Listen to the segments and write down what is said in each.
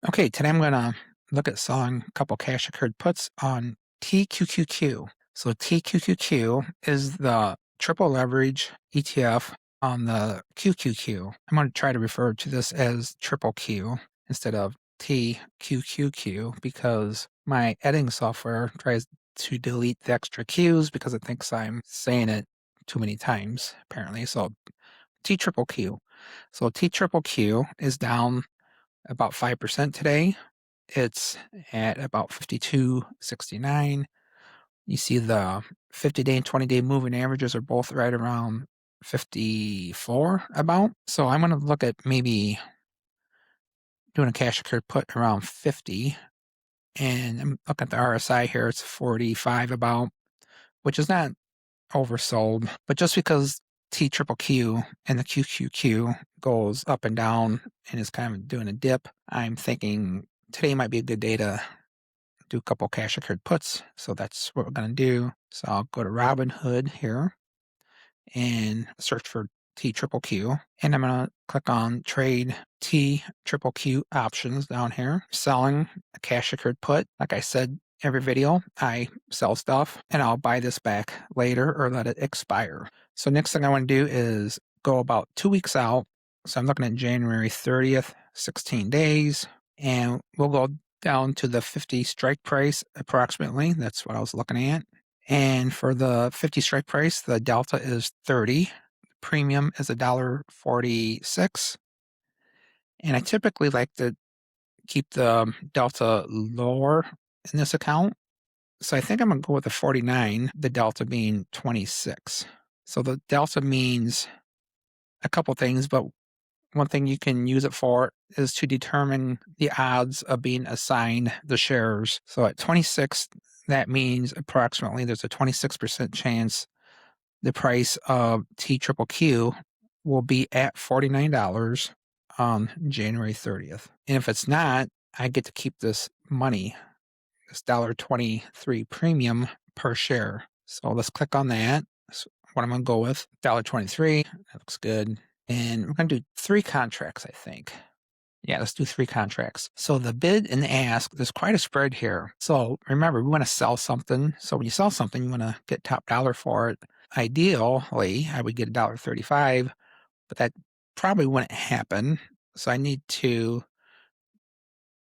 Okay, today I'm going to look at selling a couple cash accrued puts on TQQQ. So TQQQ is the triple leverage ETF on the QQQ. I'm going to try to refer to this as triple Q instead of TQQQ because my editing software tries to delete the extra Q's because it thinks I'm saying it too many times, apparently. So T triple Q. So T triple Q is down about 5% today. It's at about 52.69. You see the 50-day and 20-day moving averages are both right around 54 about. So I'm going to look at maybe doing a cash accrued put around 50. And I'm looking at the RSI here, it's 45 about, which is not oversold. But just because T triple Q and the QQQ goes up and down and is kind of doing a dip, I'm thinking today might be a good day to do a couple cash accrued puts. So that's what we're going to do. So I'll go to Robinhood here and search for T triple Q. And I'm going to click on trade T triple Q options down here, selling a cash accrued put. Like I said, every video I sell stuff and I'll buy this back later or let it expire. So next thing I want to do is go about 2 weeks out. So I'm looking at January 30th, 16 days, and we'll go down to the 50 strike price approximately. That's what I was looking at. And for the 50 strike price, the delta is 30. Premium is $1.46. And I typically like to keep the delta lower in this account. So I think I'm going to go with the 49, the delta being 26. So the delta means a couple things, but one thing you can use it for is to determine the odds of being assigned the shares. So at 26, that means approximately there's a 26% chance the price of T triple Q will be at $49 on January 30th. And if it's not, I get to keep this money, this $1.23 premium per share. So let's click on that. That's what I'm going to go with, $1.23. That looks good. And we're going to do 3 contracts, I think. Yeah, let's do 3 contracts. So the bid and the ask, there's quite a spread here. So remember, we want to sell something. So when you sell something, you want to get top dollar for it. Ideally, I would get $1.35, but that probably wouldn't happen. So I need to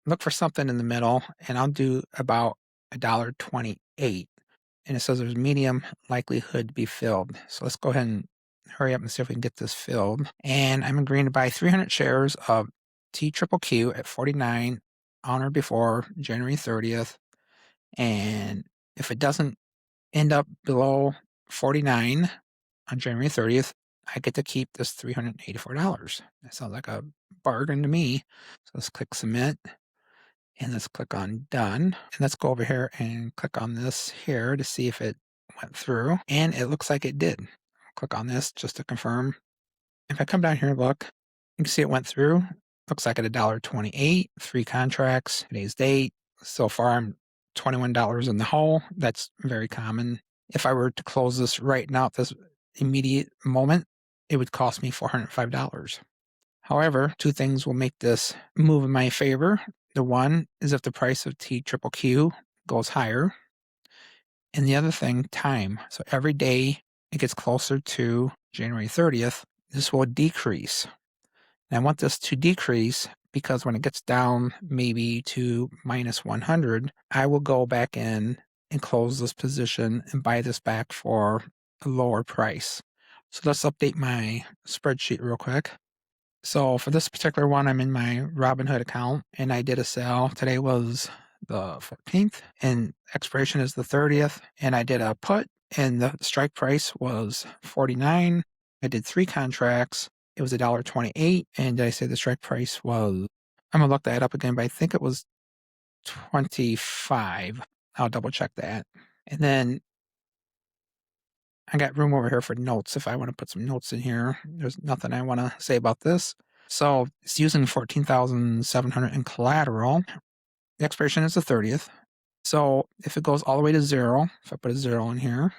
look for something in the middle, and I'll do about $1.28. And it says there's medium likelihood to be filled. So let's go ahead and hurry up and see if we can get this filled. And I'm agreeing to buy 300 shares of T triple Q at 49 on or before January 30th. And if it doesn't end up below 49 on January 30th, I get to keep this $384. That sounds like a bargain to me. So let's click submit. And let's click on done. And let's go over here and click on this here to see if it went through. And it looks like it did. I'll click on this just to confirm. If I come down here and look, you can see it went through. Looks like at $1.28, 3 contracts, today's date. So far, I'm $21 in the hole. That's very common. If I were to close this right now at this immediate moment, it would cost me $405. However, 2 things will make this move in my favor. The one is if the price of T triple Q goes higher. And the other thing, time. So every day it gets closer to January 30th, this will decrease. And I want this to decrease because when it gets down maybe to minus 100, I will go back in and close this position and buy this back for a lower price. So let's update my spreadsheet real quick. So for this particular one, I'm in my Robinhood account and I did a sale. Today was the 14th and expiration is the 30th. And I did a put and the strike price was 49. I did 3 contracts. It was $1.28. And did I say the strike price was, I'm gonna look that up again, but I think it was 25. I'll double check that. And then I got room over here for notes if I want to put some notes in here. There's nothing I want to say about this. So it's using 14,700 in collateral. The expiration is the 30th. So if it goes all the way to 0, if I put a 0 in here,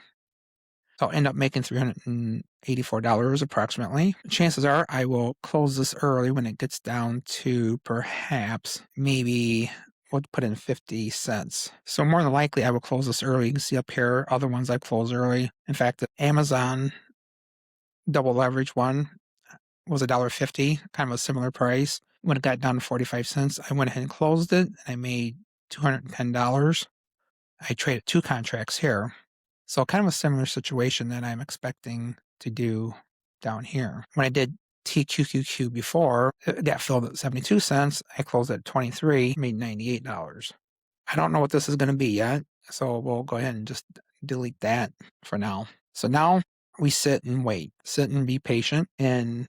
So I'll end up making $384 approximately. Chances are I will close this early when it gets down to perhaps maybe we'll put in 50 cents. So more than likely I will close this early. You can see up here other ones I close early. In fact, the Amazon double leverage one was $1.50, kind of a similar price. When it got down to 45 cents, I went ahead and closed it. I made $210. I traded 2 contracts here. So kind of a similar situation that I'm expecting to do down here. When I did TQQQ before, it got filled at 72 cents. I closed at 23, made $98. I don't know what this is going to be yet, so we'll go ahead and just delete that for now. So now we sit and wait, sit and be patient. And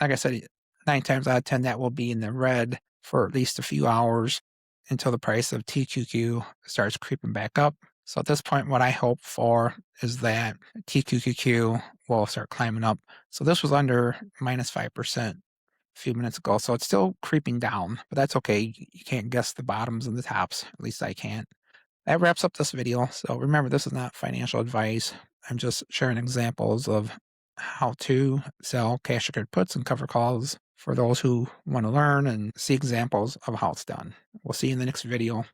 like I said, 9 times out of 10, that will be in the red for at least a few hours until the price of TQQ starts creeping back up. So at this point, what I hope for is that TQQQ will start climbing up. So this was under minus 5% a few minutes ago. So it's still creeping down, but that's okay. You can't guess the bottoms and the tops. At least I can't. That wraps up this video. So remember, this is not financial advice. I'm just sharing examples of how to sell cash secured puts and cover calls for those who want to learn and see examples of how it's done. We'll see you in the next video.